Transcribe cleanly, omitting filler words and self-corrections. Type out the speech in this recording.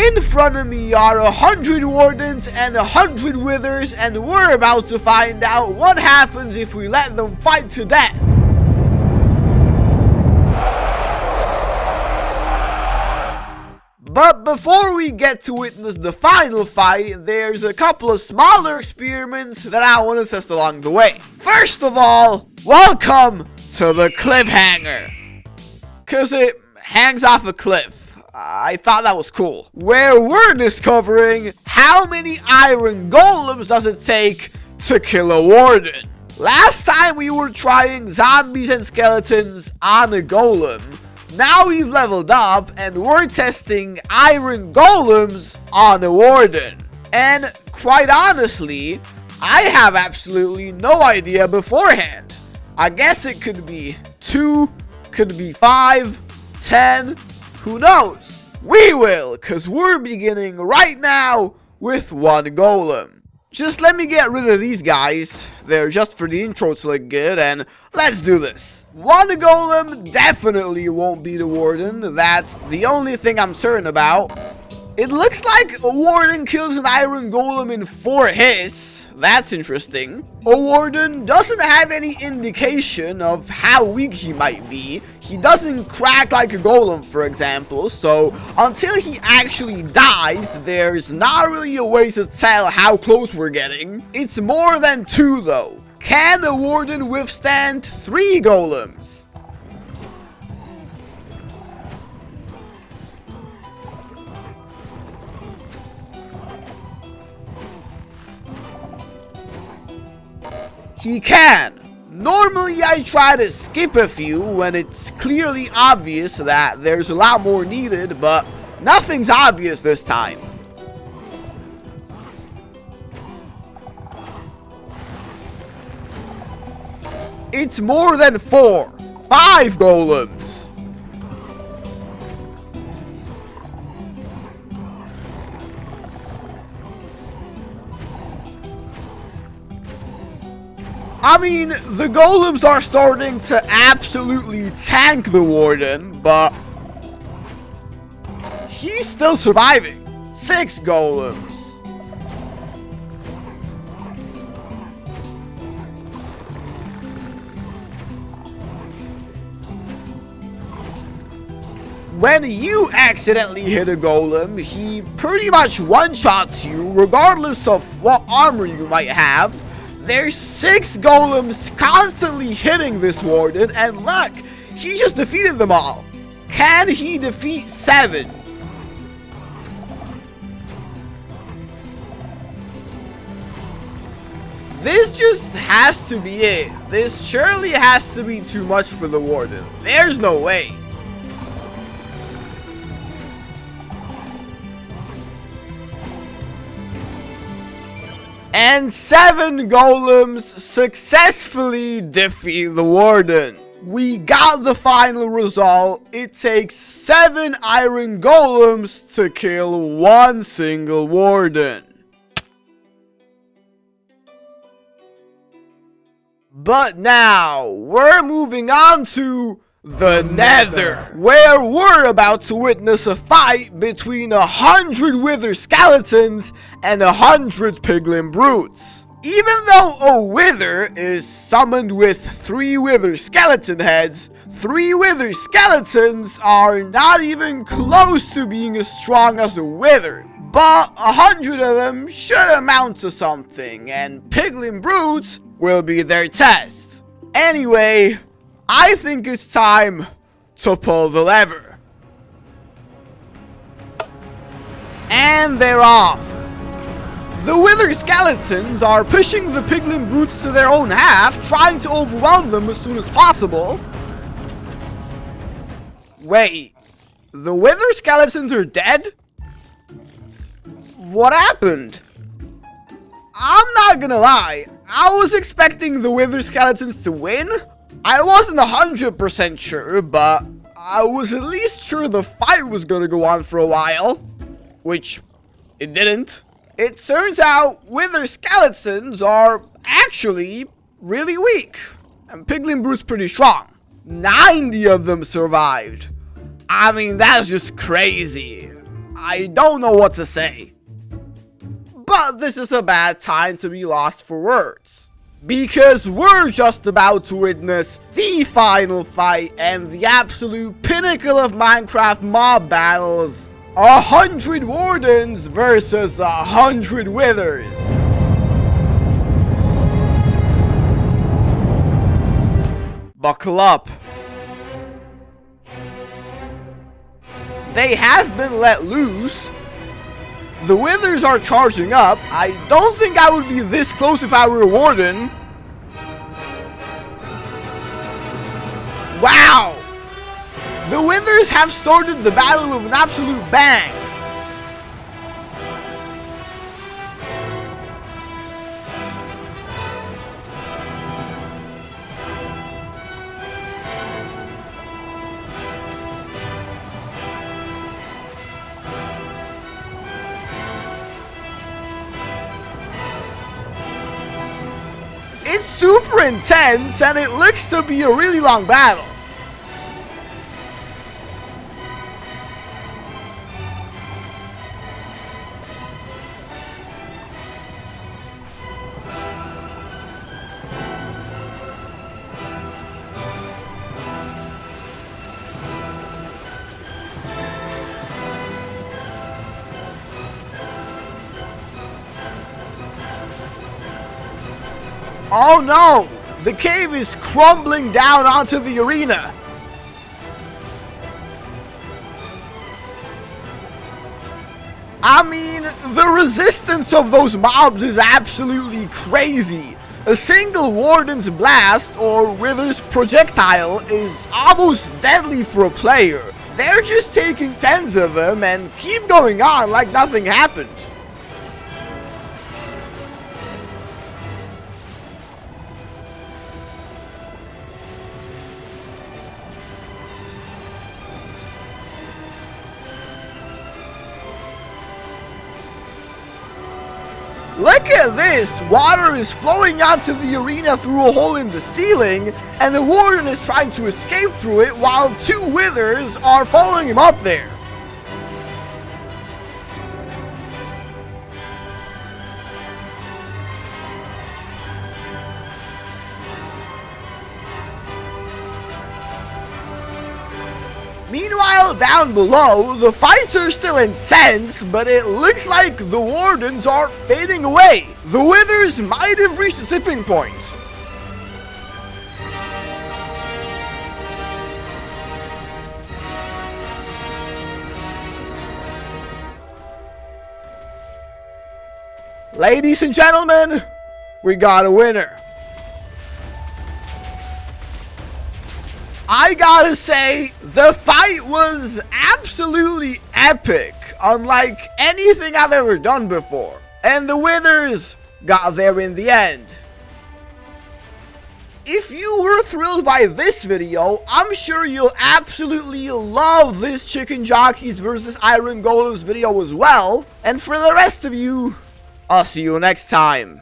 In front of me are 100 Wardens and 100 Withers, and we're about to find out what happens if we let them fight to death. But before we get to witness the final fight, there's a couple of smaller experiments that I want to test along the way. First of all, welcome to the cliffhanger. Cause it hangs off a cliff. I thought that was cool. Where we're discovering how many Iron Golems does it take to kill a Warden. Last time we were trying zombies and skeletons on a golem. Now we've leveled up and we're testing Iron Golems on a Warden. And quite honestly, I have absolutely no idea beforehand. I guess it could be 2, could be 5, 10, who knows? We will, cause we're beginning right now with 1 golem. Just let me get rid of these guys. They're just for the intro to look good, and let's do this. 1 golem definitely won't be the Warden. That's the only thing I'm certain about. It looks like a Warden kills an Iron Golem in 4 hits. That's interesting. A Warden doesn't have any indication of how weak he might be. He doesn't crack like a Golem, for example, so until he actually dies, there's not really a way to tell how close we're getting. It's more than 2 though. Can a Warden withstand 3 Golems? He can. Normally I try to skip a few when it's clearly obvious that there's a lot more needed, but nothing's obvious this time. It's more than 4. 5 golems. I mean, the golems are starting to absolutely tank the Warden, but he's still surviving. 6 golems. When you accidentally hit a golem, he pretty much one-shots you regardless of what armor you might have. There's 6 golems constantly hitting this Warden, and look, he just defeated them all. Can he defeat 7? This just has to be it. This surely has to be too much for the Warden. There's no way. And 7 golems successfully defeat the Warden. We got the final result. It takes 7 Iron Golems to kill 1 single Warden. But now, we're moving on to the Nether, where we're about to witness a fight between 100 Wither Skeletons and 100 Piglin Brutes. Even though a Wither is summoned with 3 Wither Skeleton heads, 3 Wither Skeletons are not even close to being as strong as a Wither. But 100 of them should amount to something, and Piglin Brutes will be their test. Anyway, I think it's time to pull the lever. And they're off. The Wither Skeletons are pushing the Piglin Brutes to their own half, trying to overwhelm them as soon as possible. Wait, the Wither Skeletons are dead? What happened? I'm not gonna lie, I was expecting the Wither Skeletons to win. I wasn't 100% sure, but I was at least sure the fight was gonna go on for a while. Which it didn't. It turns out Wither Skeletons are actually really weak. And Piglin Brutes pretty strong. 90 of them survived. I mean, that's just crazy. I don't know what to say. But this is a bad time to be lost for words, because we're just about to witness the final fight and the absolute pinnacle of Minecraft mob battles. 100 Wardens versus 100 Withers. Buckle up. They have been let loose. The Withers are charging up. I don't think I would be this close if I were a Warden. Wow! The Withers have started the battle with an absolute bang. It's super intense and it looks to be a really long battle. Oh no! The cave is crumbling down onto the arena. I mean, the resistance of those mobs is absolutely crazy. A single Warden's blast or Wither's projectile is almost deadly for a player. They're just taking tens of them and keep going on like nothing happened. Look at this! Water is flowing onto the arena through a hole in the ceiling, and the Warden is trying to escape through it while two Withers are following him up there. Meanwhile, down below, the fights are still intense, but it looks like the Wardens are fading away. The Withers might have reached a tipping point. Ladies and gentlemen, we got a winner. I gotta say, the fight was absolutely epic, unlike anything I've ever done before. And the Withers got there in the end. If you were thrilled by this video, I'm sure you'll absolutely love this Chicken Jockeys vs Iron Golems video as well. And for the rest of you, I'll see you next time.